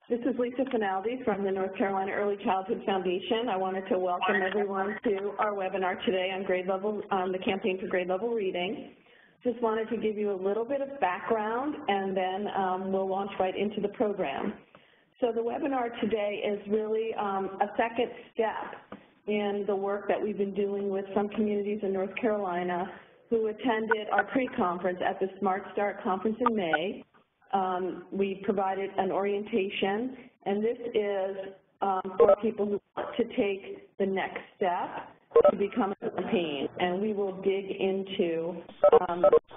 This is Lisa Finaldi from the North Carolina Early Childhood Foundation. I wanted to welcome everyone to our webinar today on the campaign for grade level reading. Just wanted to give you a little bit of background, and then we'll launch right into the program. So the webinar today is really a second step in the work that we've been doing with some communities in North Carolina who attended our pre-conference at the Smart Start conference in May. We provided an orientation, and this is for people who want to take the next step to become a campaign. And we will dig into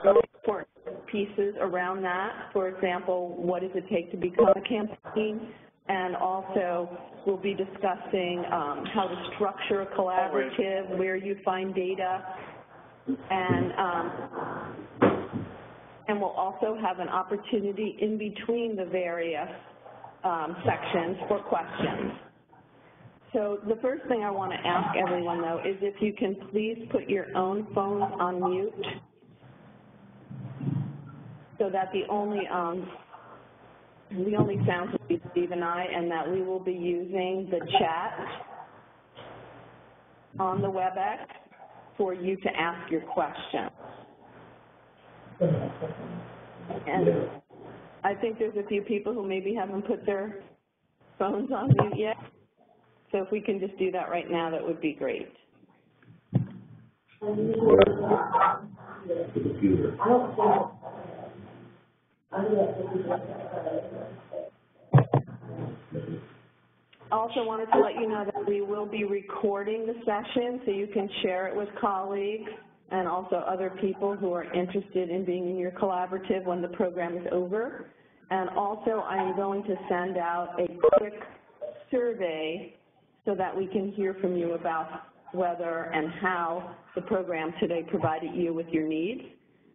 really important pieces around that. For example, what does it take to become a campaign? And also, we'll be discussing how to structure a collaborative, where you find data, and we'll also have an opportunity in between the various sections for questions. So the first thing I want to ask everyone, though, is if you can please put your own phones on mute so that the only sounds will be Steve and I, and that we will be using the chat on the WebEx for you to ask your questions. And I think there's a few people who maybe haven't put their phones on mute yet. So if we can just do that right now, that would be great. Also wanted to let you know that we will be recording the session so you can share it with colleagues and also other people who are interested in being in your collaborative when the program is over. And also, I am going to send out a quick survey so that we can hear from you about whether and how the program today provided you with your needs,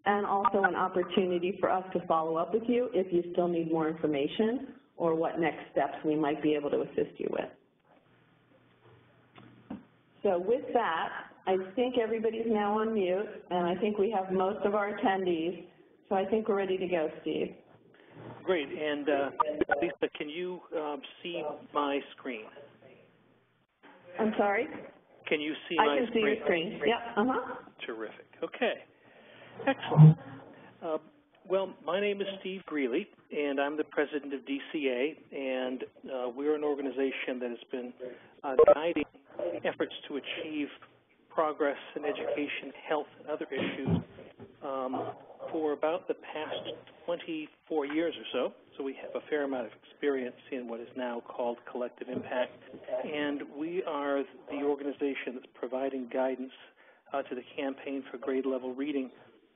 and also an opportunity for us to follow up with you if you still need more information or what next steps we might be able to assist you with. So with that, I think everybody's now on mute, and I think we have most of our attendees, so I think we're ready to go, Steve. Great, and Lisa, can you see my screen? I'm sorry? Can you see my screen? I can see your screen, yep, Terrific, okay, excellent. Well, my name is Steve Greeley, and I'm the president of DCA, and we're an organization that has been guiding efforts to achieve progress in education, health, and other issues for about the past 24 years or so. So we have a fair amount of experience in what is now called collective impact, and we are the organization that's providing guidance to the campaign for grade level reading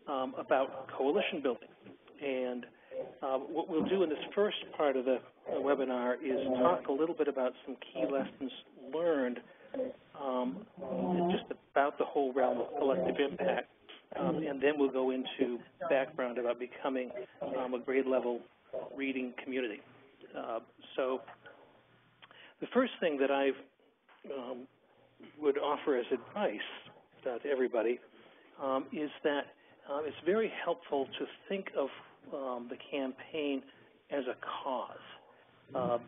about coalition building. And what we'll do in this first part of the webinar is talk a little bit about some key lessons learned just about the whole realm of collective impact, and then we'll go into background about becoming a grade level reading community. So the first thing that I would offer as advice to everybody is that it's very helpful to think of the campaign as a cause.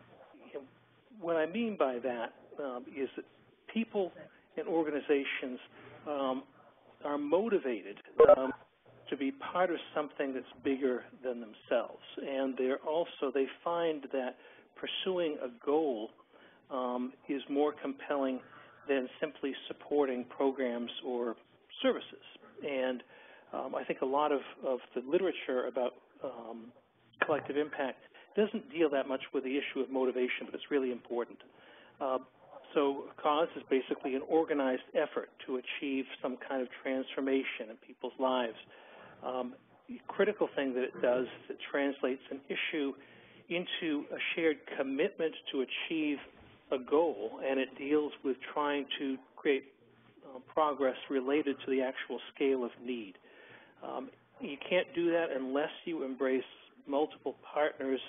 What I mean by that is that people and organizations are motivated to be part of something that's bigger than themselves, and they find that pursuing a goal is more compelling than simply supporting programs or services. And I think a lot of the literature about collective impact doesn't deal that much with the issue of motivation, but it's really important. So a cause is basically an organized effort to achieve some kind of transformation in people's lives. The critical thing that it does is it translates an issue into a shared commitment to achieve a goal, and it deals with trying to create progress related to the actual scale of need. You can't do that unless you embrace multiple partners,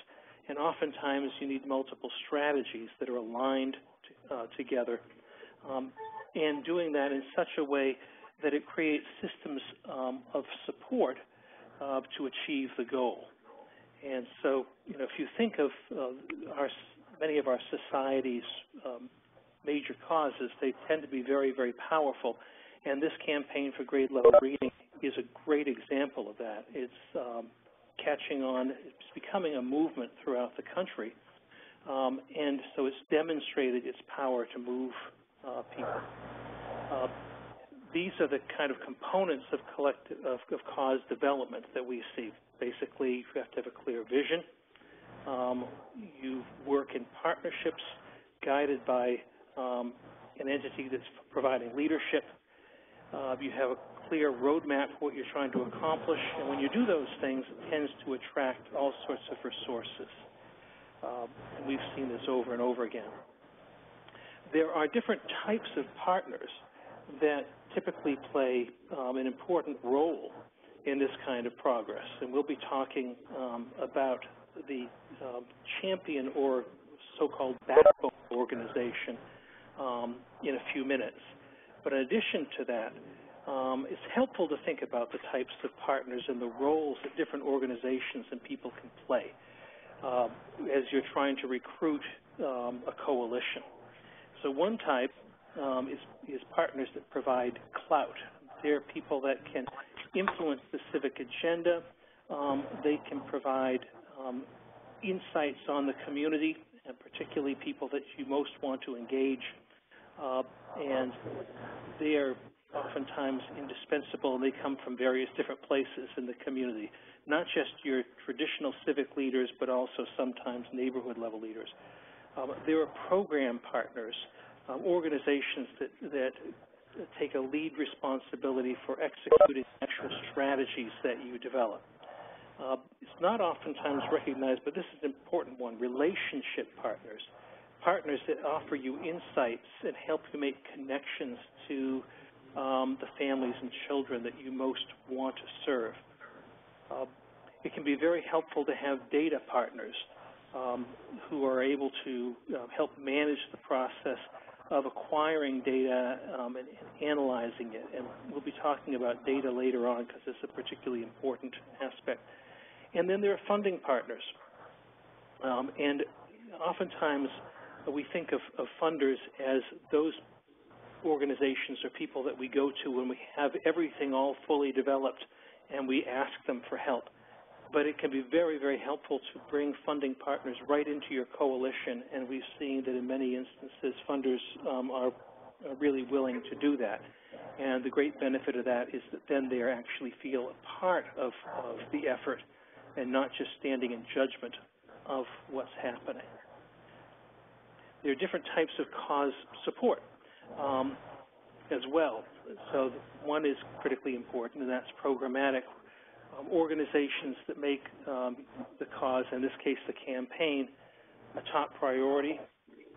and oftentimes you need multiple strategies that are aligned together, and doing that in such a way that it creates systems of support to achieve the goal. And so, if you think of many of our society's major causes, they tend to be very, very powerful. And this campaign for grade level reading is a great example of that. It's catching on, it's becoming a movement throughout the country. And so it's demonstrated its power to move people. These are the kind of components of cause development that we see. Basically, you have to have a clear vision. You work in partnerships guided by an entity that's providing leadership. You have a clear roadmap for what you're trying to accomplish. And when you do those things, it tends to attract all sorts of resources. And we've seen this over and over again. There are different types of partners that typically play an important role in this kind of progress. And we'll be talking about the champion or so-called backbone organization in a few minutes. But in addition to that, it's helpful to think about the types of partners and the roles that different organizations and people can play as you're trying to recruit a coalition. So one type is partners that provide clout. They're people that can influence the civic agenda. They can provide insights on the community, and particularly people that you most want to engage. And they are oftentimes indispensable, and they come from various different places in the community, not just your traditional civic leaders, but also sometimes neighborhood-level leaders. There are program partners, organizations that take a lead responsibility for executing actual strategies that you develop. It's not oftentimes recognized, but this is an important one, relationship partners, partners that offer you insights and help you make connections to the families and children that you most want to serve. It can be very helpful to have data partners who are able to help manage the process of acquiring data and analyzing it. And we'll be talking about data later on because it's a particularly important aspect. And then there are funding partners. And oftentimes we think of funders as those organizations or people that we go to when we have everything all fully developed and we ask them for help. But it can be very, very helpful to bring funding partners right into your coalition, and we've seen that in many instances funders are really willing to do that. And the great benefit of that is that then they actually feel a part of the effort and not just standing in judgment of what's happening. There are different types of cause support as well. So one is critically important, and that's programmatic. Organizations that make the cause, in this case the campaign, a top priority.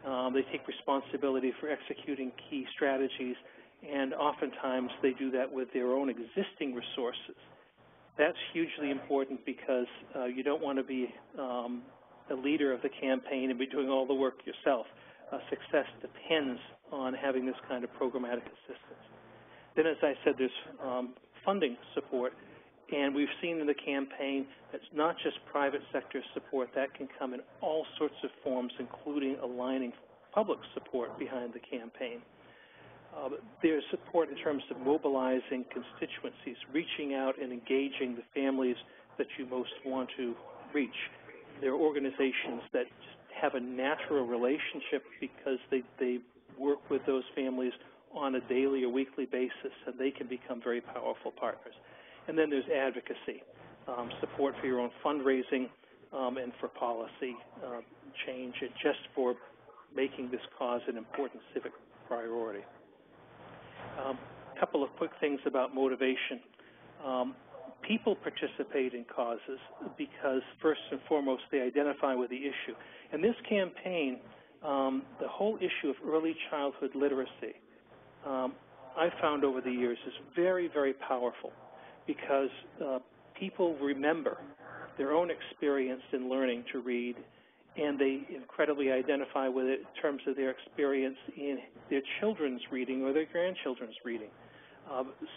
They take responsibility for executing key strategies, and oftentimes they do that with their own existing resources. That's hugely important because you don't want to be a leader of the campaign and be doing all the work yourself. Success depends on having this kind of programmatic assistance. Then, as I said, there's funding support. And we've seen in the campaign that's not just private sector support. That can come in all sorts of forms, including aligning public support behind the campaign. There's support in terms of mobilizing constituencies, reaching out and engaging the families that you most want to reach. There are organizations that have a natural relationship because they work with those families on a daily or weekly basis, and they can become very powerful partners. And then there's advocacy, support for your own fundraising and for policy change, and just for making this cause an important civic priority. A couple of quick things about motivation. People participate in causes because, first and foremost, they identify with the issue. And this campaign, the whole issue of early childhood literacy, I've found over the years is very, very powerful, because people remember their own experience in learning to read, and they incredibly identify with it in terms of their experience in their children's reading or their grandchildren's reading.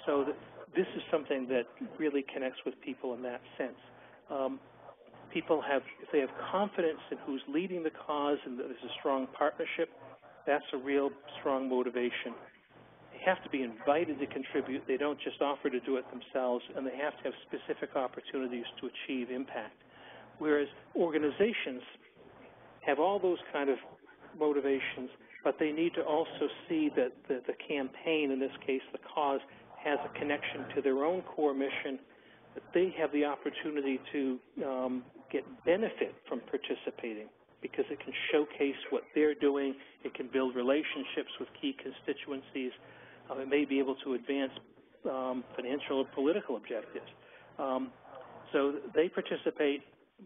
So this is something that really connects with people in that sense. if they have confidence in who's leading the cause and that there's a strong partnership, that's a real strong motivation. They have to be invited to contribute. They don't just offer to do it themselves, and they have to have specific opportunities to achieve impact. Whereas organizations have all those kind of motivations, but they need to also see that the campaign, in this case the cause, has a connection to their own core mission, that they have the opportunity to get benefit from participating because it can showcase what they're doing, it can build relationships with key constituencies, it may be able to advance financial or political objectives. So they participate,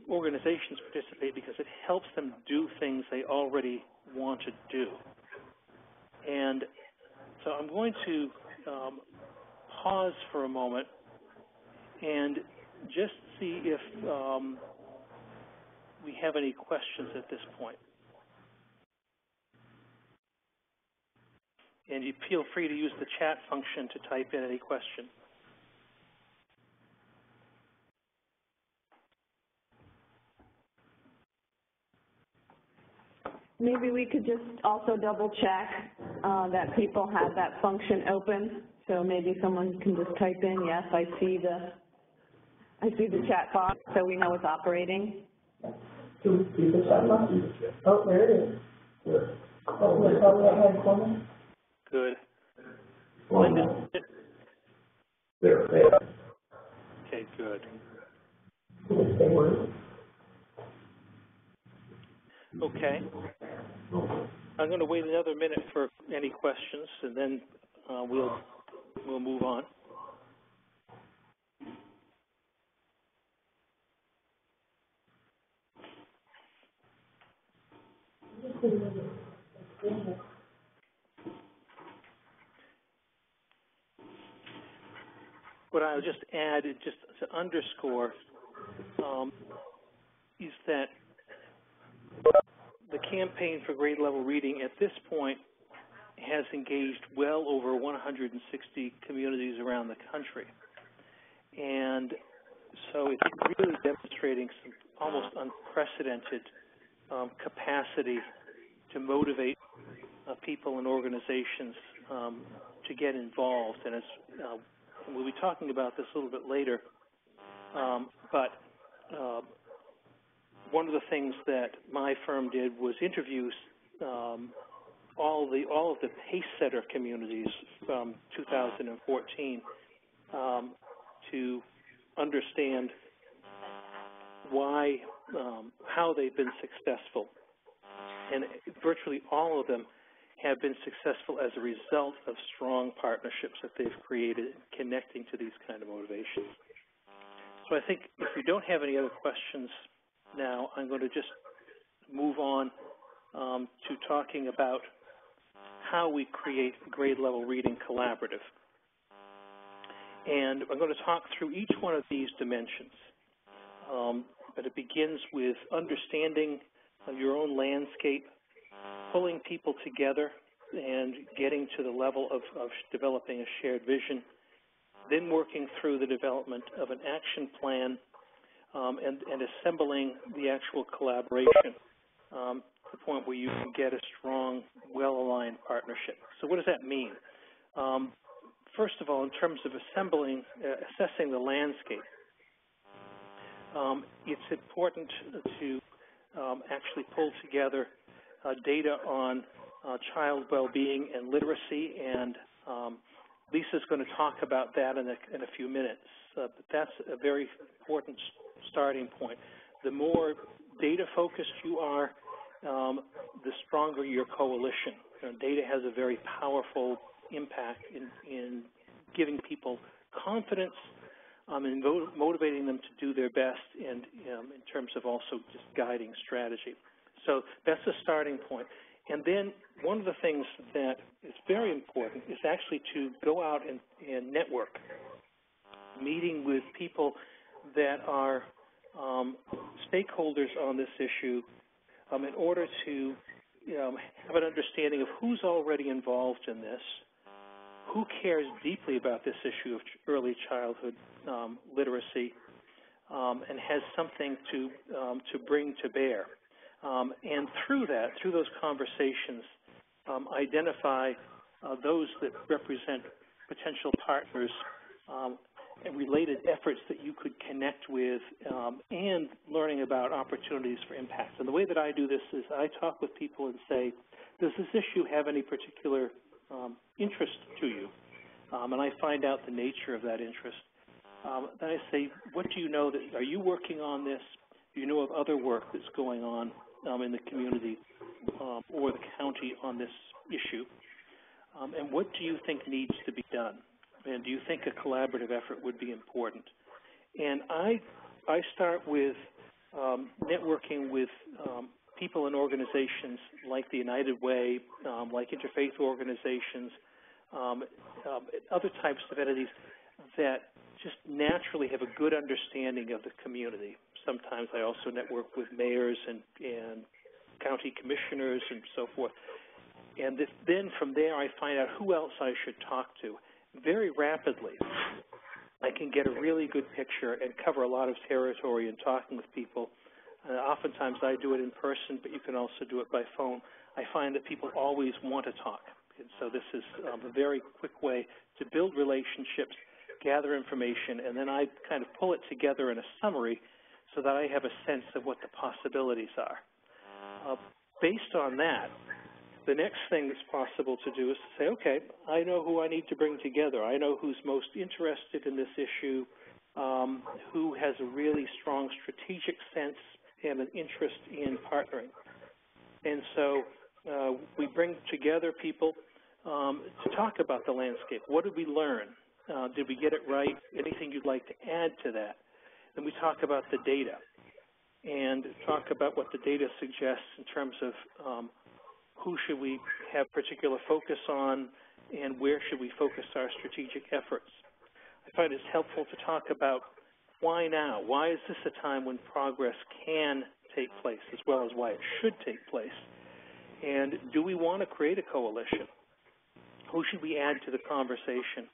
organizations participate because it helps them do things they already want to do. And so I'm going to pause for a moment and just see if we have any questions at this point. And you feel free to use the chat function to type in any question. Maybe we could just also double check that people have that function open. So maybe someone can just type in, yes, I see the chat box, so we know it's operating. Do you see the chat box? Oh, there it is. Good. Oh, it's on the right-hand corner. Good. Linda. There. Okay, good. Okay. I'm going to wait another minute for any questions, and then we'll move on. What I'll just add, just to underscore, is that the Campaign for Grade Level Reading at this point has engaged well over 160 communities around the country. And so it's really demonstrating some almost unprecedented capacity to motivate people and organizations to get involved. And as we'll be talking about this a little bit later, but one of the things that my firm did was interview all of the PACE-setter communities from 2014 to understand why, how they've been successful. And virtually all of them have been successful as a result of strong partnerships that they've created connecting to these kind of motivations. So I think if we don't have any other questions now, I'm going to just move on to talking about how we create grade level reading collaborative. And I'm going to talk through each one of these dimensions. But it begins with understanding your own landscape, pulling people together and getting to the level of developing a shared vision, then working through the development of an action plan and assembling the actual collaboration to the point where you can get a strong, well-aligned partnership. So what does that mean? First of all, in terms of assessing the landscape, it's important to actually pull together data on child well-being and literacy, and Lisa's going to talk about that in a few minutes. But that's a very important starting point. The more data-focused you are, the stronger your coalition. Data has a very powerful impact in giving people confidence, and motivating them to do their best, and in terms of also just guiding strategy. So that's the starting point. And then one of the things that is very important is actually to go out and network, meeting with people that are stakeholders on this issue in order to have an understanding of who's already involved in this, who cares deeply about this issue of early childhood literacy, and has something to bring to bear. And through those conversations, identify those that represent potential partners and related efforts that you could connect with, and learning about opportunities for impact. And the way that I do this is I talk with people and say, does this issue have any particular interest to you? And I find out the nature of that interest. Then I say, what do you know? Are you working on this? Do you know of other work that's going on in the community or the county on this issue? And what do you think needs to be done? And do you think a collaborative effort would be important? And I start with networking with people and organizations like the United Way, like interfaith organizations, other types of entities that just naturally have a good understanding of the community. Sometimes I also network with mayors and county commissioners and so forth. And then from there I find out who else I should talk to. Very rapidly, I can get a really good picture and cover a lot of territory in talking with people. Oftentimes I do it in person, but you can also do it by phone. I find that people always want to talk. And so this is a very quick way to build relationships, gather information, and then I kind of pull it together in a summary so that I have a sense of what the possibilities are. Based on that, the next thing that's possible to do is to say, okay, I know who I need to bring together. I know who's most interested in this issue, who has a really strong strategic sense and an interest in partnering. And so we bring together people to talk about the landscape. What did we learn? Did we get it right? Anything you'd like to add to that? Then we talk about the data and talk about what the data suggests in terms of who should we have particular focus on and where should we focus our strategic efforts. I find it's helpful to talk about why now? Why is this a time when progress can take place as well as why it should take place? And do we want to create a coalition? Who should we add to the conversation?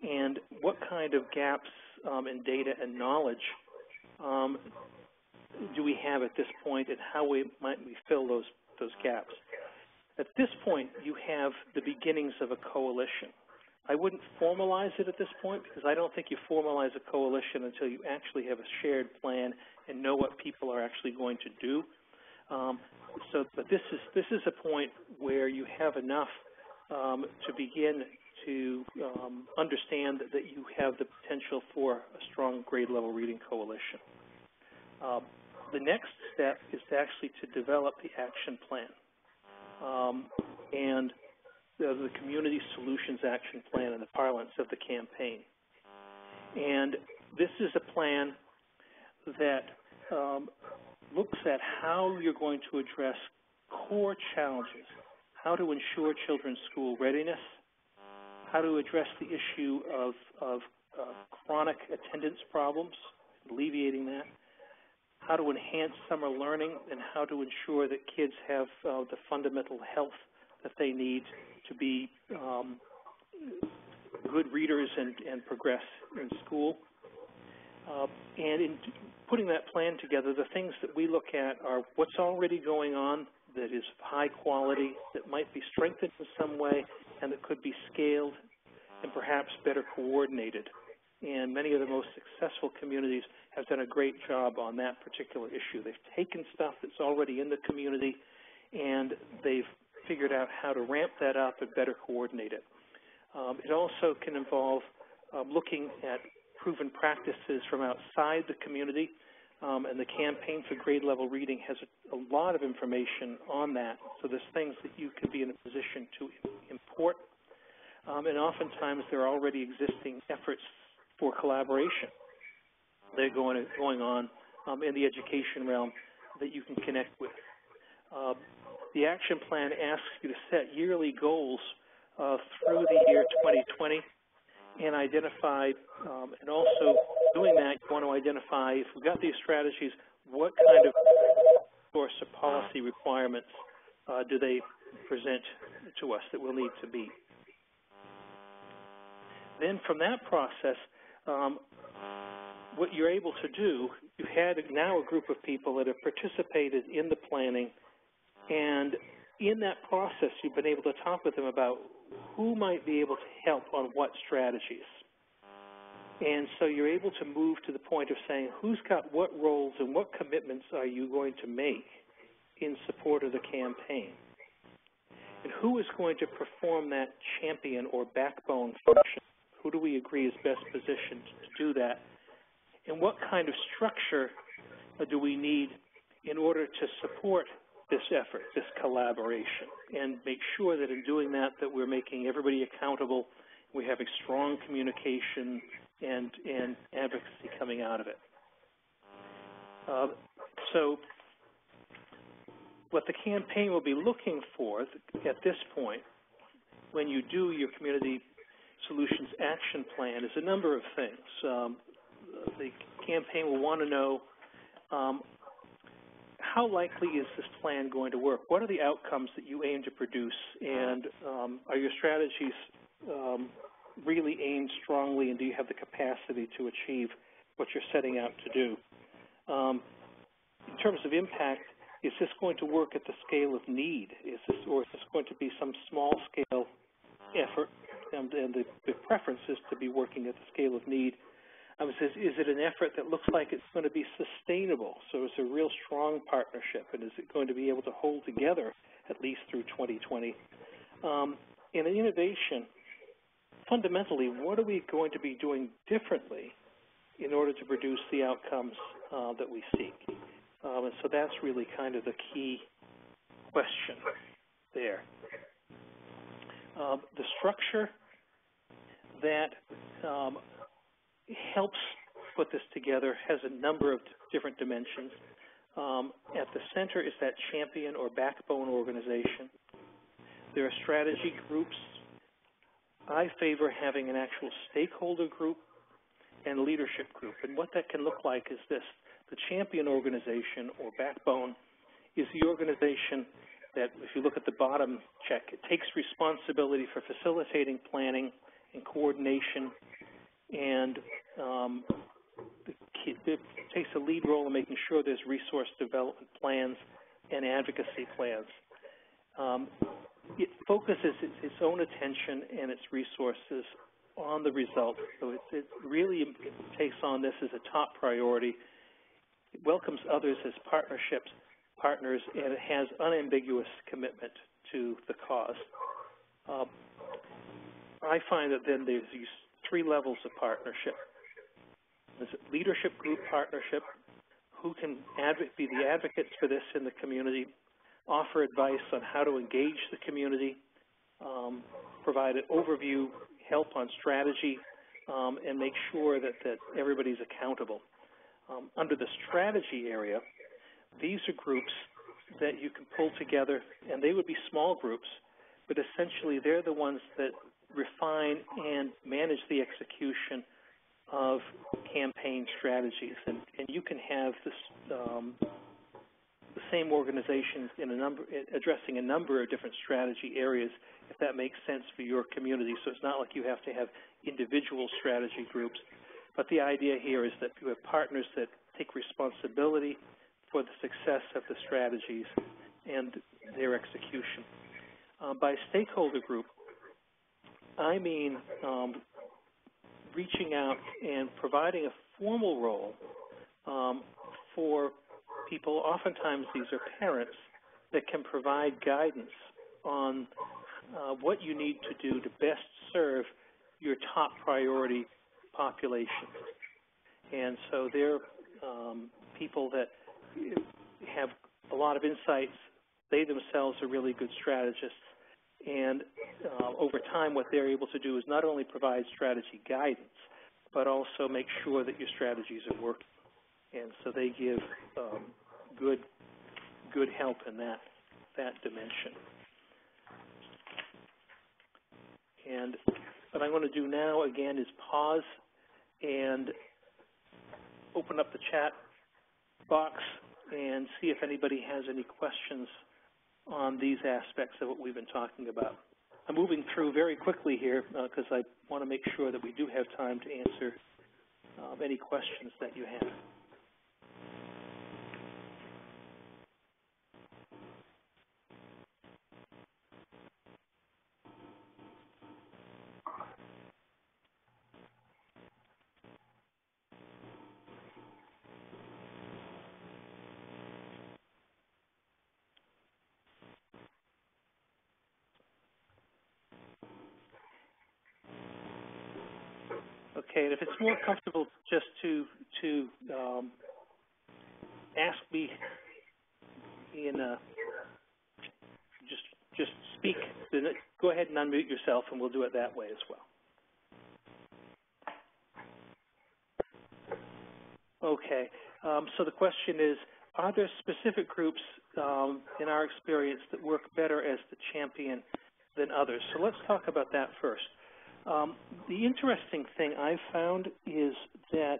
And what kind of gaps in data and knowledge do we have at this point, and how might we fill those gaps? At this point, you have the beginnings of a coalition. I wouldn't formalize it at this point because I don't think you formalize a coalition until you actually have a shared plan and know what people are actually going to do. But this is a point where you have enough to begin to understand that you have the potential for a strong grade level reading coalition. The next step is actually to develop the action plan and the Community Solutions Action Plan in the parlance of the campaign. And this is a plan that looks at how you're going to address core challenges, how to ensure children's school readiness, how to address the issue of chronic attendance problems, alleviating that, how to enhance summer learning, and how to ensure that kids have the fundamental health that they need to be good readers and progress in school. And in putting that plan together, the things that we look at are what's already going on that is high quality, that might be strengthened in some way, and that could be scaled and perhaps better coordinated. And many of the most successful communities have done a great job on that particular issue. They've taken stuff that's already in the community, and they've figured out how to ramp that up and better coordinate it. It also can involve looking at proven practices from outside the community, and the Campaign for Grade Level Reading has a lot of information on that. So there's things that you can be in a position to import, and oftentimes there are already existing efforts for collaboration. They're going on in the education realm that you can connect with. The action plan asks you to set yearly goals through the year 2020 and identify, and also doing that, you want to identify, if we've got these strategies, what kind of source of policy requirements do they present to us that we'll need to meet. Then from that process, what you're able to do, you've had now a group of people that have participated in the planning, and in that process, you've been able to talk with them about who might be able to help on what strategies. And so you're able to move to the point of saying, who's got what roles and what commitments are you going to make in support of the campaign? And who is going to perform that champion or backbone function? Who do we agree is best positioned to do that? And what kind of structure do we need in order to support this effort, this collaboration, and make sure that in doing that, that we're making everybody accountable, we're having strong communication and advocacy coming out of it. So what the campaign will be looking for at this point, when you do your Community Solutions Action Plan, is a number of things. The campaign will want to know how likely is this plan going to work? What are the outcomes that you aim to produce? And are your strategies really aimed strongly, and do you have the capacity to achieve what you're setting out to do? In terms of impact, is this going to work at the scale of need? Or is this going to be some small-scale effort? And the preference is to be working at the scale of need. Is it an effort that looks like it's going to be sustainable? So it's a real strong partnership, and is it going to be able to hold together at least through 2020? And in innovation, fundamentally, what are we going to be doing differently in order to produce the outcomes that we seek? And so that's really kind of the key question there. The structure that helps put this together has a number of different dimensions. At the center is that champion or backbone organization. There are strategy groups. I favor having an actual stakeholder group and leadership group. And what that can look like is this. The champion organization or backbone is the organization that, if you look at the bottom check, it takes responsibility for facilitating planning and coordination, and it takes a lead role in making sure there's resource development plans and advocacy plans. It focuses its own attention and its resources on the result. So it really takes on this as a top priority. It welcomes others as partners, and it has unambiguous commitment to the cause. I find that then there's these three levels of partnership. There's a leadership group partnership, who can be the advocates for this in the community, offer advice on how to engage the community, provide an overview, help on strategy, and make sure that everybody's accountable. Under the strategy area, these are groups that you can pull together, and they would be small groups, but essentially they're the ones that refine and manage the execution of campaign strategies. And you can have this, the same organizations addressing a number of different strategy areas, if that makes sense for your community. So it's not like you have to have individual strategy groups. But the idea here is that you have partners that take responsibility for the success of the strategies and their execution. By stakeholder group, I mean reaching out and providing a formal role for people. Oftentimes these are parents that can provide guidance on what you need to do to best serve your top priority population. And so they're people that have a lot of insights. They themselves are really good strategists. And over time, what they're able to do is not only provide strategy guidance, but also make sure that your strategies are working. And so they give good help in that dimension. And what I'm going to do now, again, is pause and open up the chat box and see if anybody has any questions on these aspects of what we've been talking about. I'm moving through very quickly here because I want to make sure that we do have time to answer any questions that you have. Okay, and if it's more comfortable just to ask me in just speak, then go ahead and unmute yourself, and we'll do it that way as well. Okay, so the question is, are there specific groups in our experience that work better as the champion than others? So let's talk about that first. The interesting thing I've found is that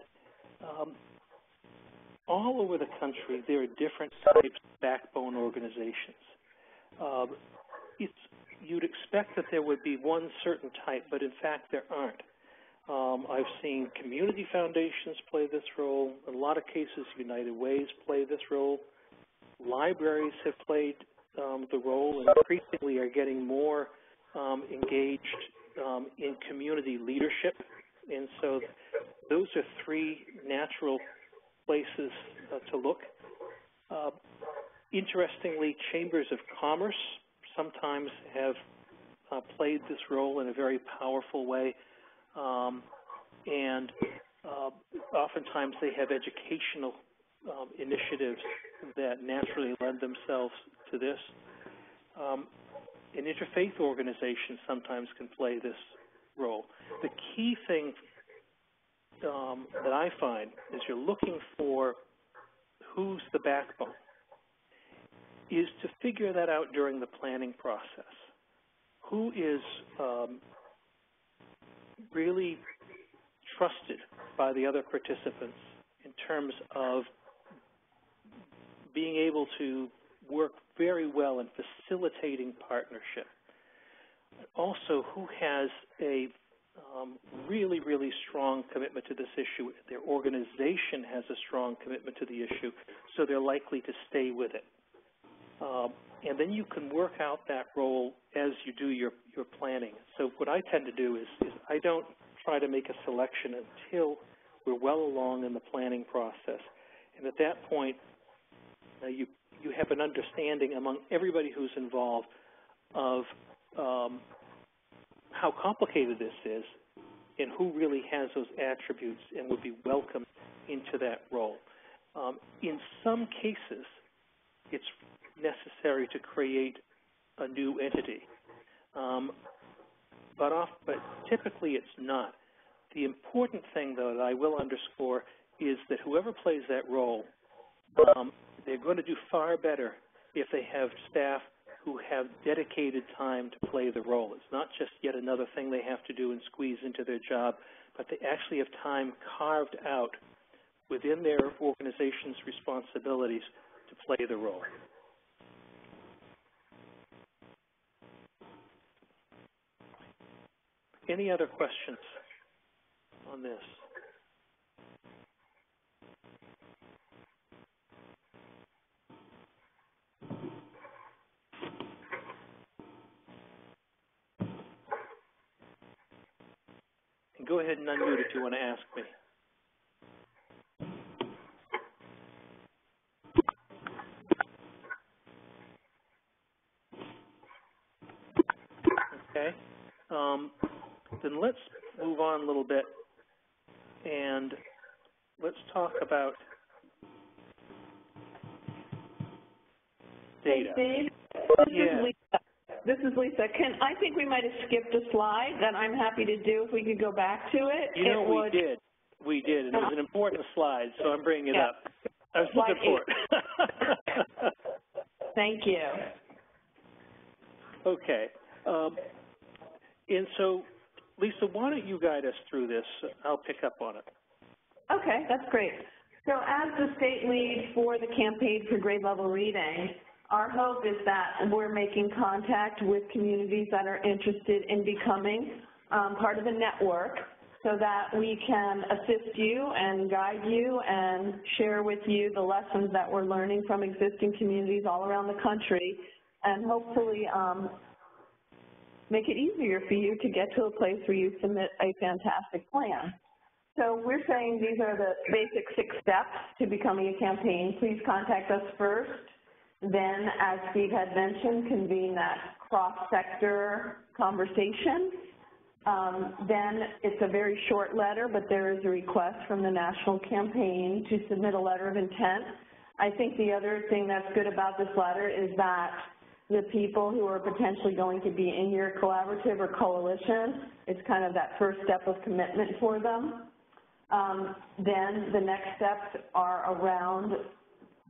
all over the country there are different types of backbone organizations. You'd expect that there would be one certain type, but in fact there aren't. I've seen community foundations play this role. In a lot of cases, United Ways play this role. Libraries have played the role and increasingly are getting more engaged in community leadership. And so those are three natural places to look. Interestingly, chambers of commerce sometimes have played this role in a very powerful way. And oftentimes they have educational initiatives that naturally lend themselves to this. An interfaith organization sometimes can play this role. The key thing that I find is you're looking for who's the backbone, is to figure that out during the planning process. Who is really trusted by the other participants in terms of being able to work very well in facilitating partnership. Also, who has a really, really strong commitment to this issue. Their organization has a strong commitment to the issue, so they're likely to stay with it. And then you can work out that role as you do your planning. So what I tend to do is I don't try to make a selection until we're well along in the planning process. And at that point, you have an understanding among everybody who's involved of how complicated this is and who really has those attributes and would be welcomed into that role. In some cases, it's necessary to create a new entity, but typically it's not. The important thing, though, that I will underscore is that whoever plays that role, they're going to do far better if they have staff who have dedicated time to play the role. It's not just yet another thing they have to do and squeeze into their job, but they actually have time carved out within their organization's responsibilities to play the role. Any other questions on this? And go ahead and unmute if you want to ask me. Okay. Then let's move on a little bit and let's talk about data. Steve, this is Lisa. I think we might have skipped a slide that I'm happy to do if we could go back to it. You know, we did, and it was an important slide, so I'm bringing it up. I was looking for it. Thank you. Okay. And so, Lisa, why don't you guide us through this? I'll pick up on it. Okay, that's great. So as the state lead for the campaign for grade level reading, our hope is that we're making contact with communities that are interested in becoming part of the network so that we can assist you and guide you and share with you the lessons that we're learning from existing communities all around the country, and hopefully make it easier for you to get to a place where you submit a fantastic plan. So we're saying these are the basic 6 steps to becoming a campaign. Please contact us first. Then, as Steve had mentioned, convene that cross-sector conversation. Then it's a very short letter, but there is a request from the national campaign to submit a letter of intent. I think the other thing that's good about this letter is that the people who are potentially going to be in your collaborative or coalition, it's kind of that first step of commitment for them. Then the next steps are around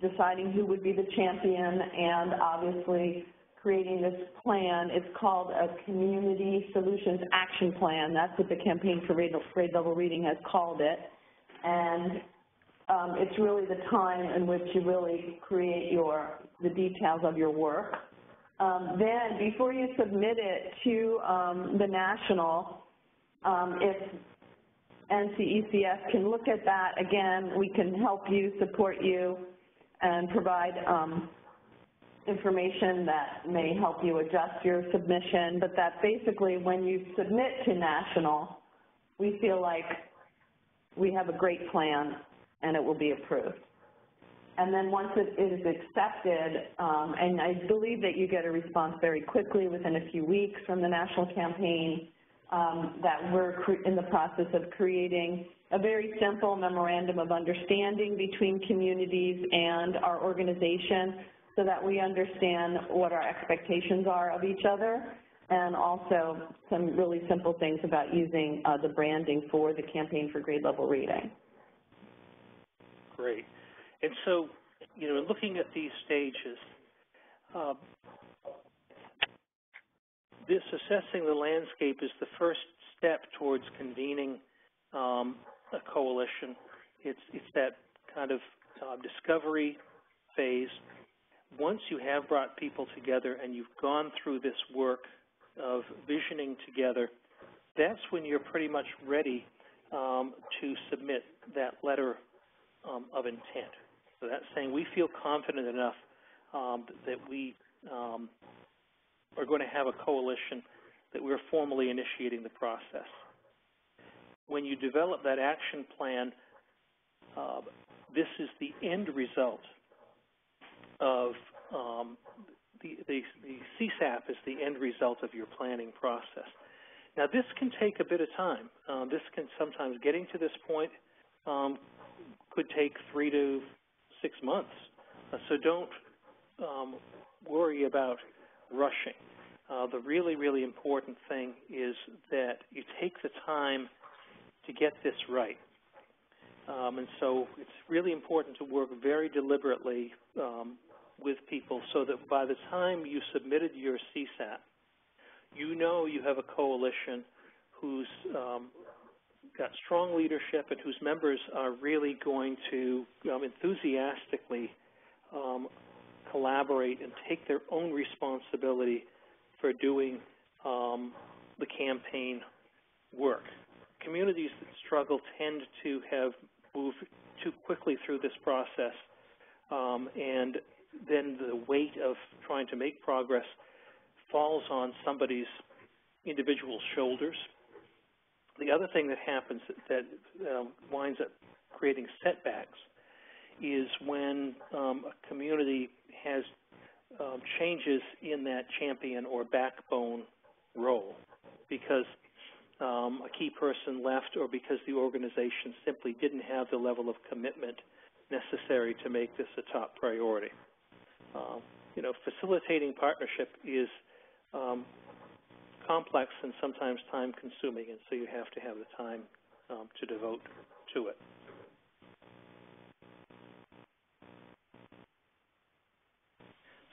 deciding who would be the champion and obviously creating this plan. It's called a Community Solutions Action Plan. That's what the Campaign for Grade Level Reading has called it. And it's really the time in which you really create the details of your work. Then, before you submit it to the national, if NCECS can look at that, again, we can help you, support you, and provide information that may help you adjust your submission, but that basically when you submit to national, we feel like we have a great plan and it will be approved. And then once it is accepted, and I believe that you get a response very quickly within a few weeks from the national campaign, that we're in the process of creating a very simple memorandum of understanding between communities and our organization so that we understand what our expectations are of each other, and also some really simple things about using the branding for the Campaign for Grade Level Reading. Great. And so, looking at these stages, this assessing the landscape is the first step towards convening a coalition. It's that kind of discovery phase. Once you have brought people together and you've gone through this work of visioning together, that's when you're pretty much ready to submit that letter of intent. So that's saying we feel confident enough that we are going to have a coalition, that we're formally initiating the process. When you develop that action plan, this is the end result of the CSAP is the end result of your planning process. Now, this can take a bit of time. This can sometimes, getting to this point, could take 3 to 6 months. So don't worry about rushing. The really, really important thing is that you take the time to get this right. And so it's really important to work very deliberately with people so that by the time you submitted your CSAP, you know you have a coalition who's got strong leadership and whose members are really going to enthusiastically collaborate and take their own responsibility for doing the campaign work. Communities that struggle tend to have moved too quickly through this process, and then the weight of trying to make progress falls on somebody's individual shoulders. The other thing that happens that winds up creating setbacks is when a community has changes in that champion or backbone role because a key person left or because the organization simply didn't have the level of commitment necessary to make this a top priority. Facilitating partnership is complex and sometimes time-consuming, and so you have to have the time to devote to it.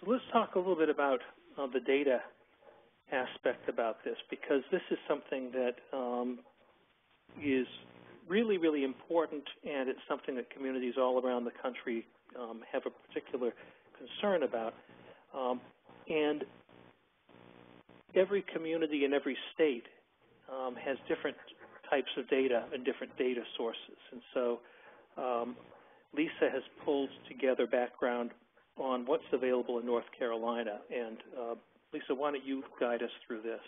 So let's talk a little bit about the data aspect about this, because this is something that is really, really important, and it's something that communities all around the country have a particular concern about. And every community in every state has different types of data and different data sources. And so Lisa has pulled together background on what's available in North Carolina. And Lisa, why don't you guide us through this?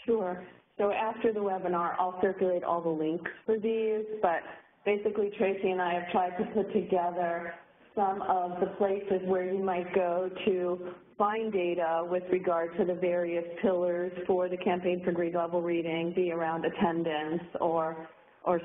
Sure. So after the webinar, I'll circulate all the links for these, but basically Tracy and I have tried to put together some of the places where you might go to find data with regard to the various pillars for the Campaign for Grade Level Reading, be around attendance or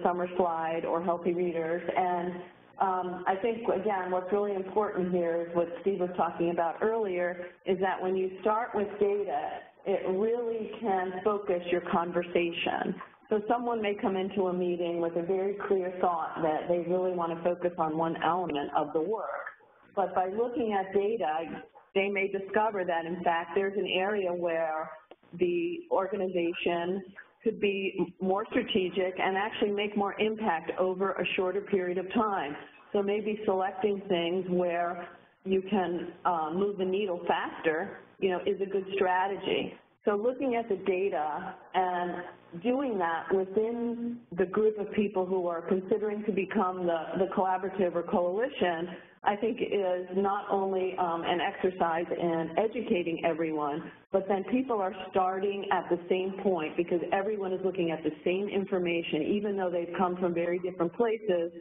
summer slide or healthy readers. And I think, again, what's really important here is what Steve was talking about earlier, is that when you start with data, it really can focus your conversation. So someone may come into a meeting with a very clear thought that they really want to focus on one element of the work. But by looking at data, they may discover that, in fact, there's an area where the organization could be more strategic and actually make more impact over a shorter period of time. So maybe selecting things where you can move the needle faster, is a good strategy. So looking at the data and doing that within the group of people who are considering to become the collaborative or coalition, I think is not only an exercise in educating everyone, but then people are starting at the same point because everyone is looking at the same information, even though they've come from very different places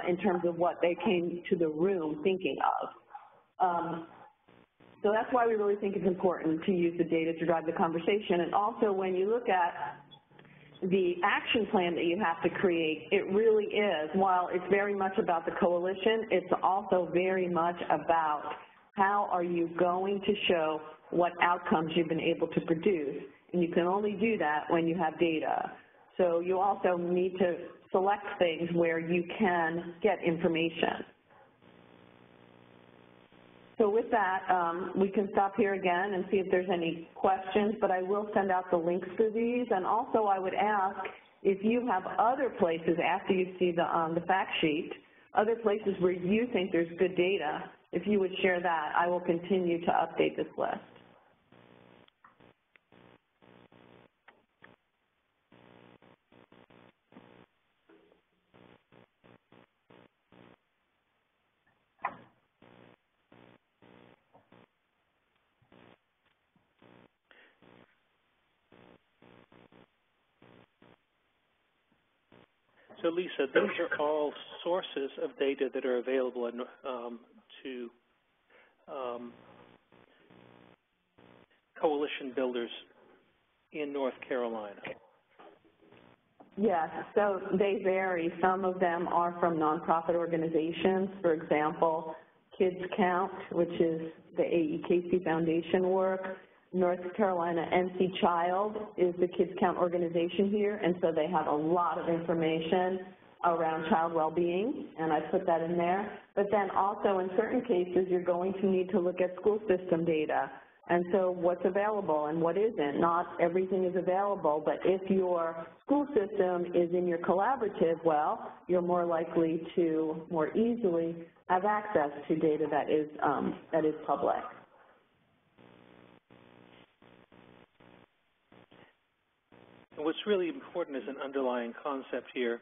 in terms of what they came to the room thinking of. So that's why we really think it's important to use the data to drive the conversation. And also when you look at the action plan that you have to create, it really is, while it's very much about the coalition, it's also very much about how are you going to show what outcomes you've been able to produce. And you can only do that when you have data. So you also need to select things where you can get information. So with that, we can stop here again and see if there's any questions, but I will send out the links for these. And also I would ask if you have other places after you see the fact sheet, other places where you think there's good data, if you would share that, I will continue to update this list. So Lisa, these are all sources of data that are available to coalition builders in North Carolina. Yes, so they vary. Some of them are from nonprofit organizations. For example, Kids Count, which is the AEKC Foundation work. North Carolina NC Child is the Kids Count organization here, and so they have a lot of information around child well-being, and I put that in there. But then also in certain cases, you're going to need to look at school system data, and so what's available and what isn't. Not everything is available, but if your school system is in your collaborative, well, you're more likely to more easily have access to data that is public. What's really important as an underlying concept here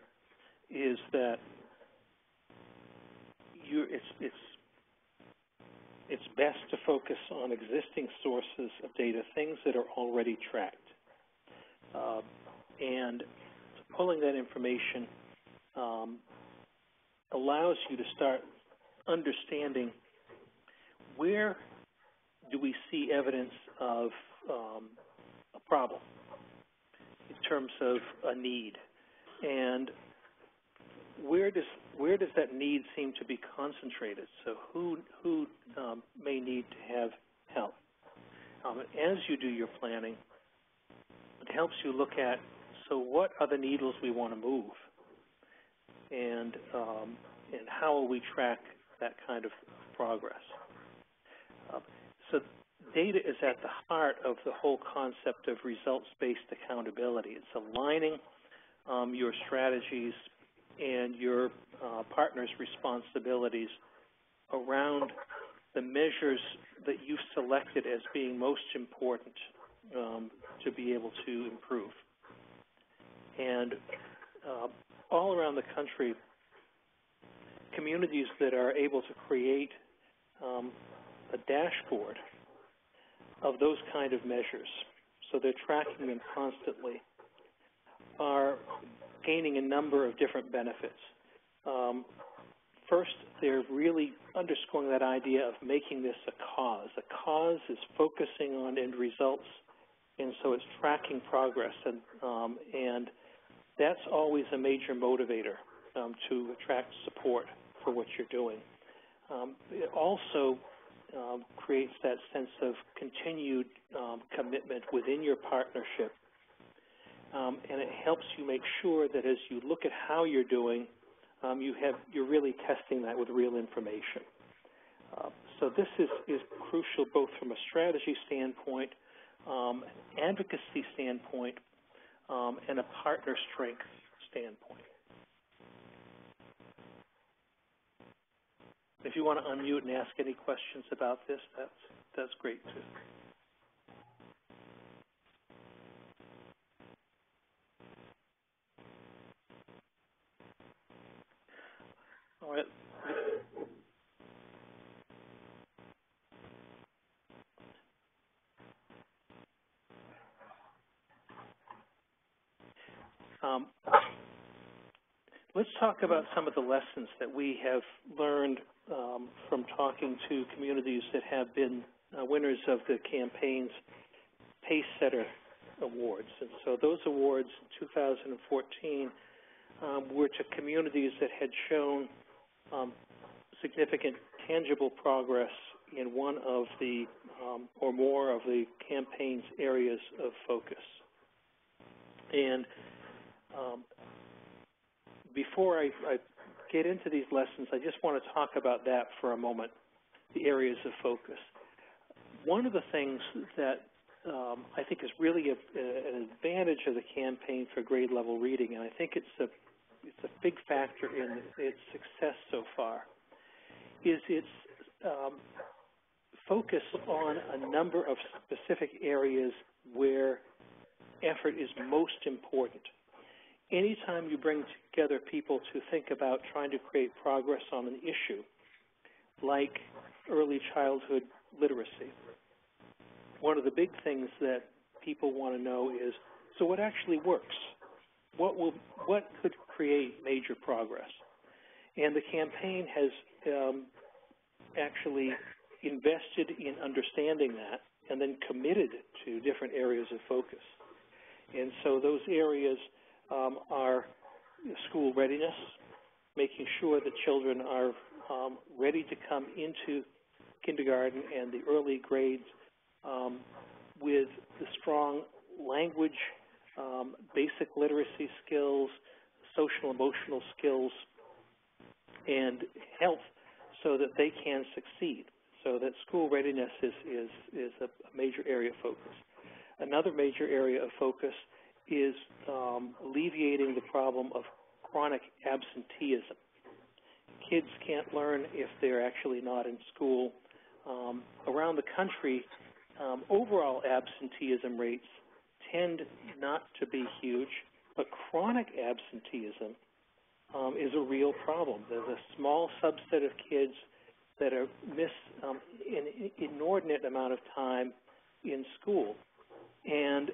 is that it's best to focus on existing sources of data, things that are already tracked. And pulling that information allows you to start understanding where do we see evidence of a problem in terms of a need, and where does that need seem to be concentrated? So who may need to have help? As you do your planning, it helps you look at, so what are the needles we want to move, and how will we track that kind of progress? So data is at the heart of the whole concept of results-based accountability. It's aligning your strategies and your partners' responsibilities around the measures that you've selected as being most important to be able to improve. And all around the country, communities that are able to create a dashboard of those kind of measures, so they're tracking them constantly, are gaining a number of different benefits. First, they're really underscoring that idea of making this a cause. A cause is focusing on end results, and so it's tracking progress, and that's always a major motivator to attract support for what you're doing. It also creates that sense of continued commitment within your partnership, and it helps you make sure that as you look at how you're doing, you're really testing that with real information. So this is crucial both from a strategy standpoint, advocacy standpoint, and a partner strength standpoint. If you want to unmute and ask any questions about this, that's great too. All right. Let's talk about some of the lessons that we have learned from talking to communities that have been winners of the campaign's Pacesetter Awards. And so those awards in 2014 were to communities that had shown significant tangible progress in one of the or more of the campaign's areas of focus. And before I get into these lessons, I just want to talk about that for a moment, the areas of focus. One of the things that I think is really an advantage of the campaign for grade level reading, and I think it's a big factor in its success so far, is its focus on a number of specific areas where effort is most important. Anytime you bring together people to think about trying to create progress on an issue, like early childhood literacy, one of the big things that people want to know is, so what actually works? What could create major progress? And the campaign has actually invested in understanding that and then committed to different areas of focus. And so those areas are school readiness, making sure that children are ready to come into kindergarten and the early grades with the strong language, basic literacy skills, social emotional skills, and health so that they can succeed. So that school readiness is a major area of focus. Another major area of focus is alleviating the problem of chronic absenteeism. Kids can't learn if they're actually not in school. Around the country, overall absenteeism rates tend not to be huge, but chronic absenteeism is a real problem. There's a small subset of kids that are miss an inordinate amount of time in school. And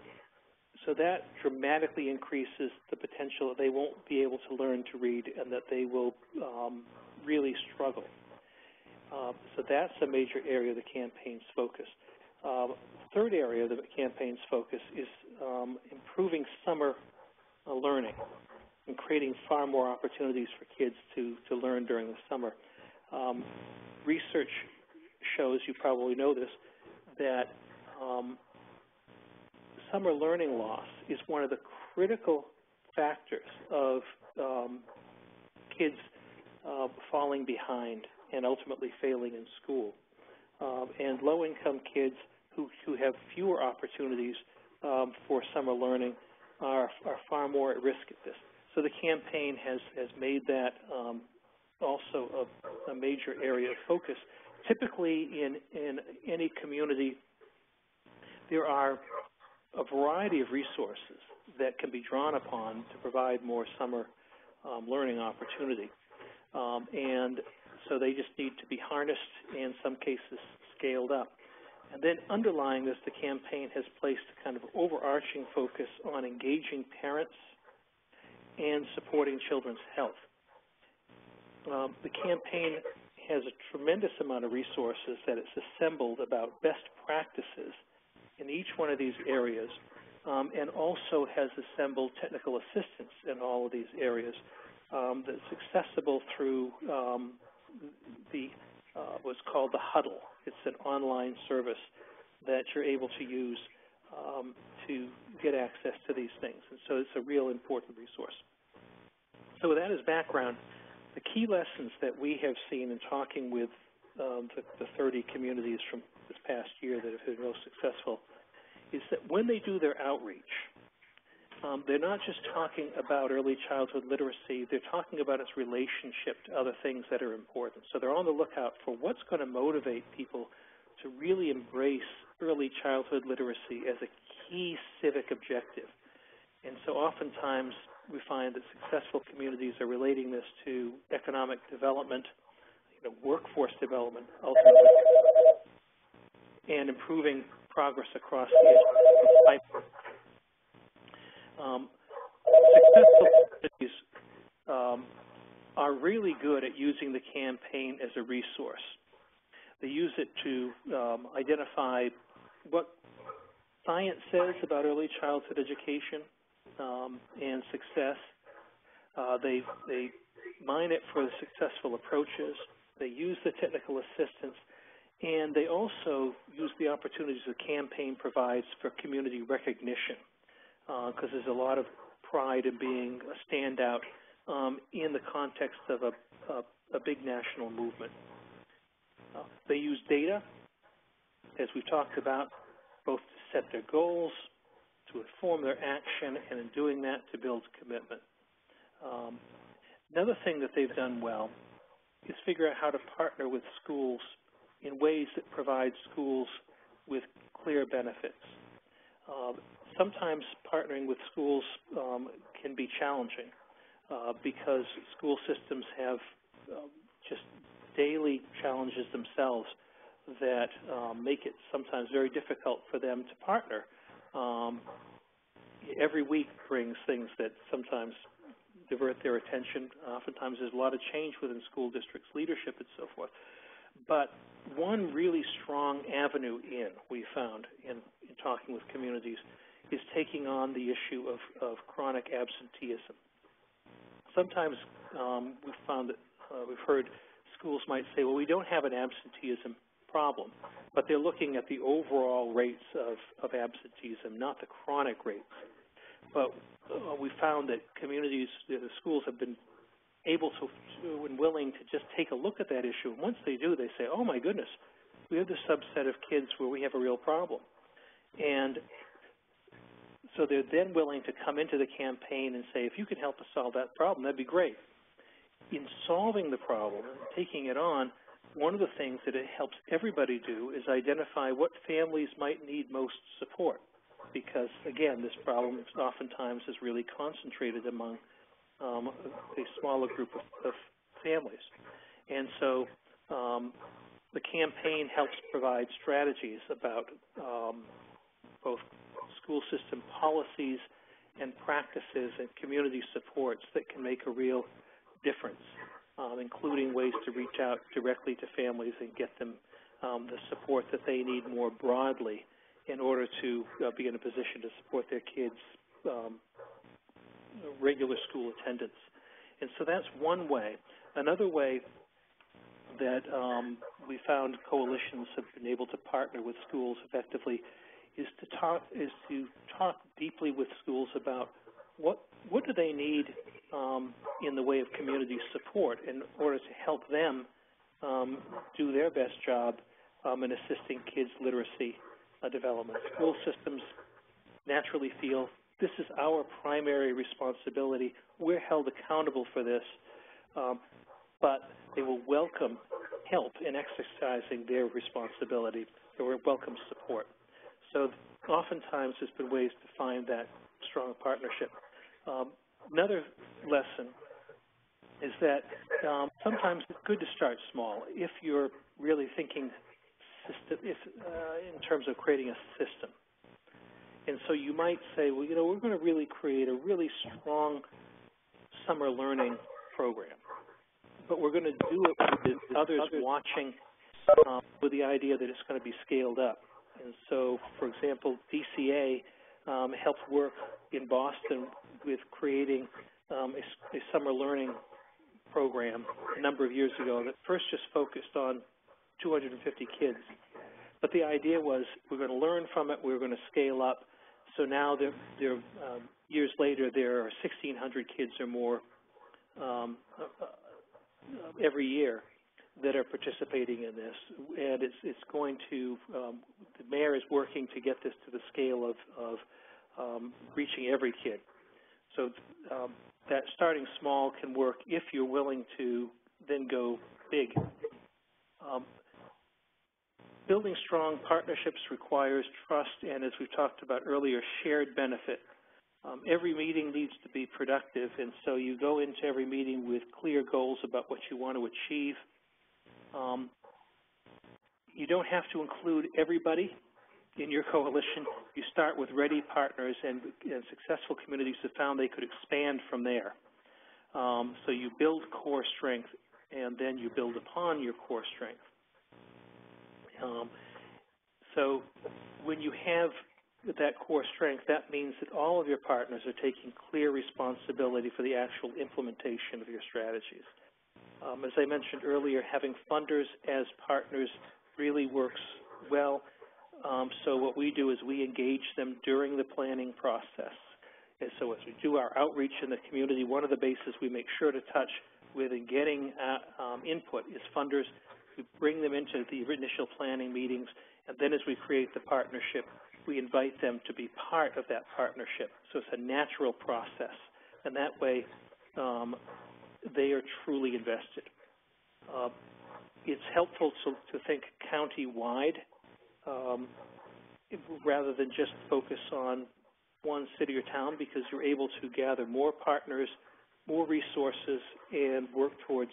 so that dramatically increases the potential that they won't be able to learn to read and that they will really struggle. So that's a major area of the campaign's focus. Third area of the campaign's focus is improving summer learning and creating far more opportunities for kids to learn during the summer. Research shows, you probably know this, that summer learning loss is one of the critical factors of kids falling behind and ultimately failing in school. And low-income kids who have fewer opportunities for summer learning are far more at risk at this. So the campaign has made that also a major area of focus. Typically in any community, there are a variety of resources that can be drawn upon to provide more summer learning opportunity. And so they just need to be harnessed, in some cases scaled up. And then underlying this, the campaign has placed a kind of overarching focus on engaging parents and supporting children's health. The campaign has a tremendous amount of resources that it's assembled about best practices in each one of these areas, and also has assembled technical assistance in all of these areas that's accessible through what's called the Huddle. It's an online service that you're able to use to get access to these things, and so it's a real important resource. So with that as background, the key lessons that we have seen in talking with the 30 communities from this past year that have been most successful is that when they do their outreach, they're not just talking about early childhood literacy, they're talking about its relationship to other things that are important. So they're on the lookout for what's going to motivate people to really embrace early childhood literacy as a key civic objective. And so oftentimes we find that successful communities are relating this to economic development, workforce development, ultimately, and improving progress across the educational pipeline. Successful communities are really good at using the campaign as a resource. They use it to identify what science says about early childhood education and success. They mine it for successful approaches. They use the technical assistance, and they also use the opportunities the campaign provides for community recognition, because there's a lot of pride in being a standout in the context of a big national movement. They use data, as we've talked about, both to set their goals, to inform their action, and in doing that, to build commitment. Another thing that they've done well is figure out how to partner with schools in ways that provide schools with clear benefits. Sometimes partnering with schools can be challenging because school systems have just daily challenges themselves that make it sometimes very difficult for them to partner. Every week brings things that sometimes divert their attention. Oftentimes there's a lot of change within school districts, leadership, and so forth. But one really strong avenue we found in talking with communities is taking on the issue of chronic absenteeism. Sometimes we've found that we've heard schools might say, well, we don't have an absenteeism problem, but they're looking at the overall rates of absenteeism, not the chronic rates. But we found that communities, the schools have been able to and willing to just take a look at that issue. And once they do, they say, oh, my goodness, we have this subset of kids where we have a real problem. And so they're then willing to come into the campaign and say, if you can help us solve that problem, that'd be great. In solving the problem and taking it on, one of the things that it helps everybody do is identify what families might need most support, because, again, this problem oftentimes is really concentrated among a smaller group of families. And so the campaign helps provide strategies about both school system policies and practices and community supports that can make a real difference, including ways to reach out directly to families and get them the support that they need more broadly in order to be in a position to support their kids' regular school attendance. And so that's one way. Another way that we found coalitions have been able to partner with schools effectively is to talk deeply with schools about what do they need in the way of community support in order to help them do their best job in assisting kids' literacy development. School systems naturally feel this is our primary responsibility. We're held accountable for this, but they will welcome help in exercising their responsibility. They will welcome support. so oftentimes there's been ways to find that strong partnership. Another lesson is that sometimes it's good to start small if you're really thinking in terms of creating a system. And so you might say, well, we're going to really create a really strong summer learning program, but we're going to do it with others watching with the idea that it's going to be scaled up. And so, for example, DCA helped work in Boston with creating a summer learning program a number of years ago that first just focused on 250 kids. But the idea was we're going to learn from it, we're going to scale up. So now, years later, there are 1,600 kids or more every year that are participating in this, and it's going to. The mayor is working to get this to the scale of reaching every kid. So that starting small can work if you're willing to then go big. Building strong partnerships requires trust and, as we've talked about earlier, shared benefit. Every meeting needs to be productive, and so you go into every meeting with clear goals about what you want to achieve. You don't have to include everybody in your coalition. You start with ready partners, and successful communities have found they could expand from there. So you build core strength, and then you build upon your core strength. So when you have that core strength, that means that all of your partners are taking clear responsibility for the actual implementation of your strategies. As I mentioned earlier, having funders as partners really works well. So what we do is we engage them during the planning process. And so as we do our outreach in the community, one of the bases we make sure to touch with in getting input is funders. We bring them into the initial planning meetings, and then as we create the partnership, we invite them to be part of that partnership. So it's a natural process, and that way they are truly invested. It's helpful to think county-wide rather than just focus on one city or town, because you're able to gather more partners, more resources, and work towards,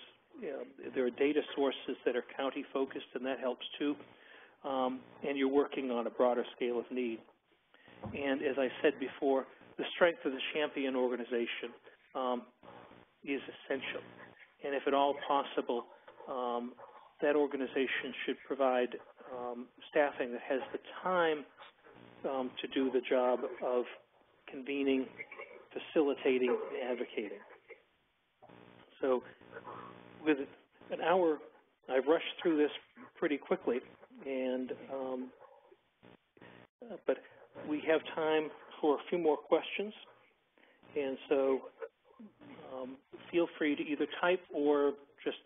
there are data sources that are county-focused, and that helps too. And you're working on a broader scale of need. And as I said before, the strength of the champion organization is essential. And if at all possible, that organization should provide staffing that has the time to do the job of convening, facilitating, and advocating. So with an hour, I've rushed through this pretty quickly, and but we have time for a few more questions, and so feel free to either type or just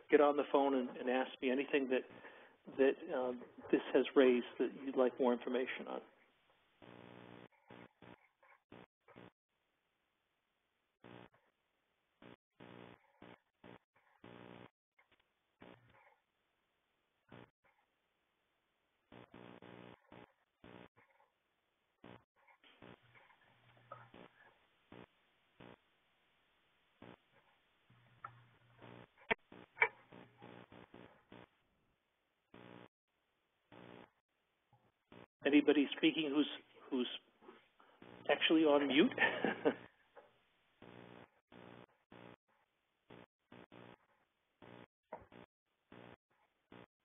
get on the phone and ask me anything that this has raised that you'd like more information on. Anybody speaking who's actually on mute?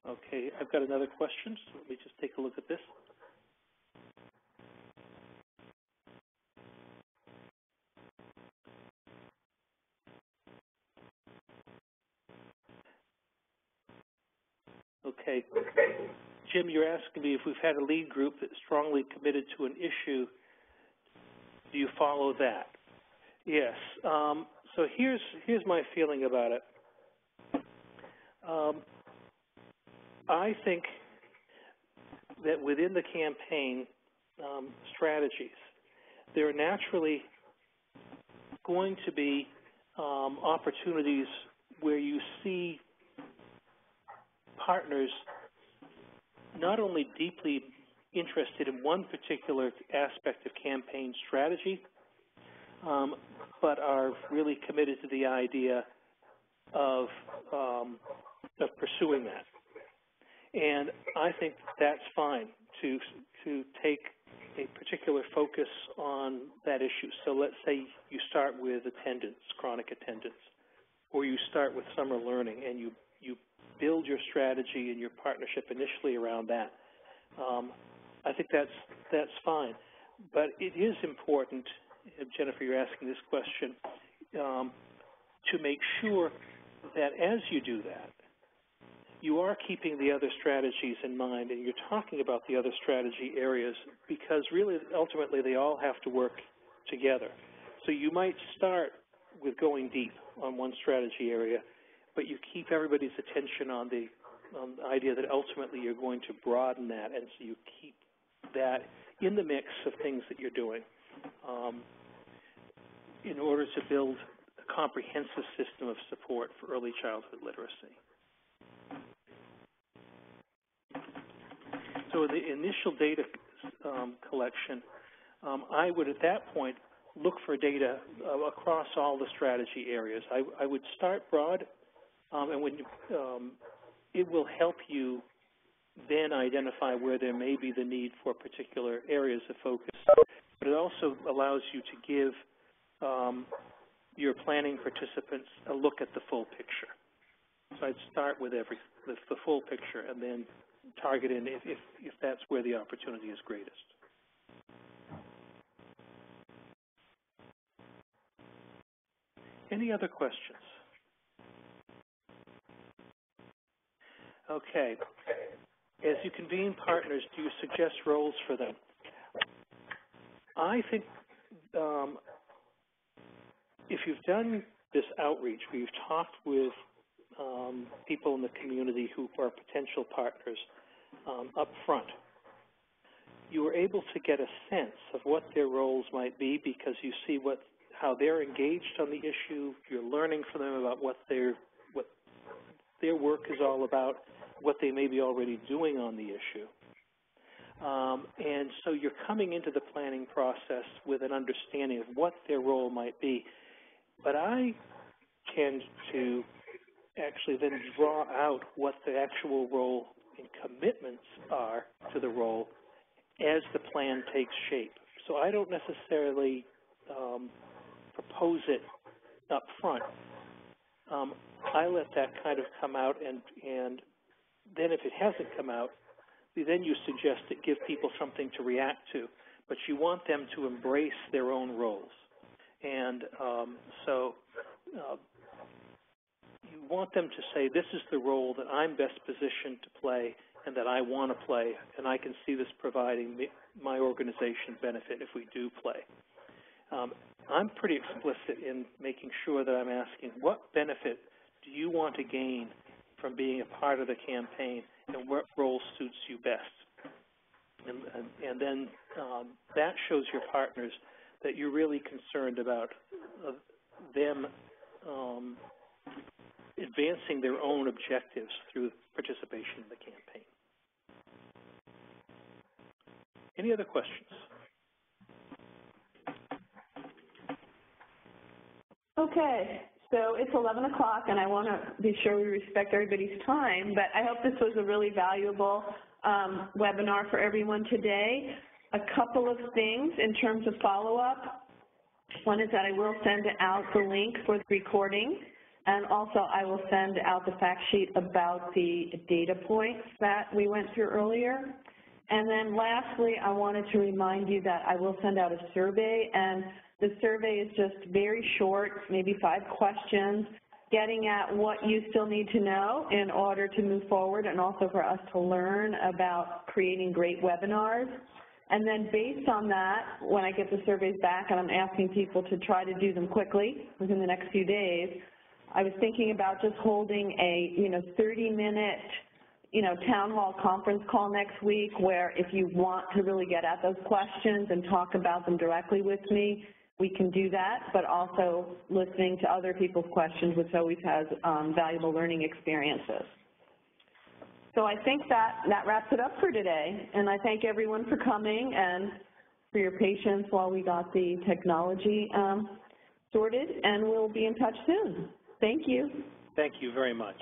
Okay, I've got another question, so let me just take a look at this. Okay. Jim, you're asking me if we've had a lead group that's strongly committed to an issue, do you follow that? Yes. So here's my feeling about it. I think that within the campaign strategies, there are naturally going to be opportunities where you see partners not only deeply interested in one particular aspect of campaign strategy, but are really committed to the idea of pursuing that. And I think that's fine to take a particular focus on that issue. So let's say you start with attendance, chronic attendance, or you start with summer learning, and you build your strategy and your partnership initially around that. I think that's fine. But it is important, Jennifer, you're asking this question, to make sure that as you do that, you are keeping the other strategies in mind, and you're talking about the other strategy areas, because really, ultimately, they all have to work together. So you might start with going deep on one strategy area, but you keep everybody's attention on the idea that ultimately you're going to broaden that, and so you keep that in the mix of things that you're doing in order to build a comprehensive system of support for early childhood literacy. So in the initial data collection, I would at that point look for data across all the strategy areas. I would start broad, and when it will help you then identify where there may be the need for particular areas of focus. But it also allows you to give your planning participants a look at the full picture. So I'd start with the full picture and then target in if that's where the opportunity is greatest. Any other questions? Okay. As you convene partners, do you suggest roles for them? I think if you've done this outreach, where you've talked with people in the community who are potential partners up front, you were able to get a sense of what their roles might be because you see how they're engaged on the issue. You're learning from them about what their work is all about, what they may be already doing on the issue. And so you're coming into the planning process with an understanding of what their role might be. But I tend to actually then draw out what the actual role and commitments are to the role as the plan takes shape. So I don't necessarily propose it up front. I let that kind of come out, and then if it hasn't come out, then you suggest it, give people something to react to. But you want them to embrace their own roles. And so you want them to say, this is the role that I'm best positioned to play and that I want to play, and I can see this providing my organization benefit if we do play. I'm pretty explicit in making sure that I'm asking, what benefit do you want to gain from being a part of the campaign, and what role suits you best? And then that shows your partners that you're really concerned about them advancing their own objectives through participation in the campaign. Any other questions? Okay, so it's 11 o'clock, and I want to be sure we respect everybody's time, but I hope this was a really valuable webinar for everyone today. A couple of things in terms of follow-up. One is that I will send out the link for the recording, and also I will send out the fact sheet about the data points that we went through earlier. And then lastly, I wanted to remind you that I will send out a survey, and the survey is just very short, maybe 5 questions, getting at what you still need to know in order to move forward and also for us to learn about creating great webinars. And then based on that, when I get the surveys back and I'm asking people to try to do them quickly within the next few days, I was thinking about just holding a 30-minute town hall conference call next week where if you want to really get at those questions and talk about them directly with me, we can do that, but also listening to other people's questions, which always has valuable learning experiences. So I think that wraps it up for today, and I thank everyone for coming and for your patience while we got the technology sorted, and we'll be in touch soon. Thank you. Thank you very much.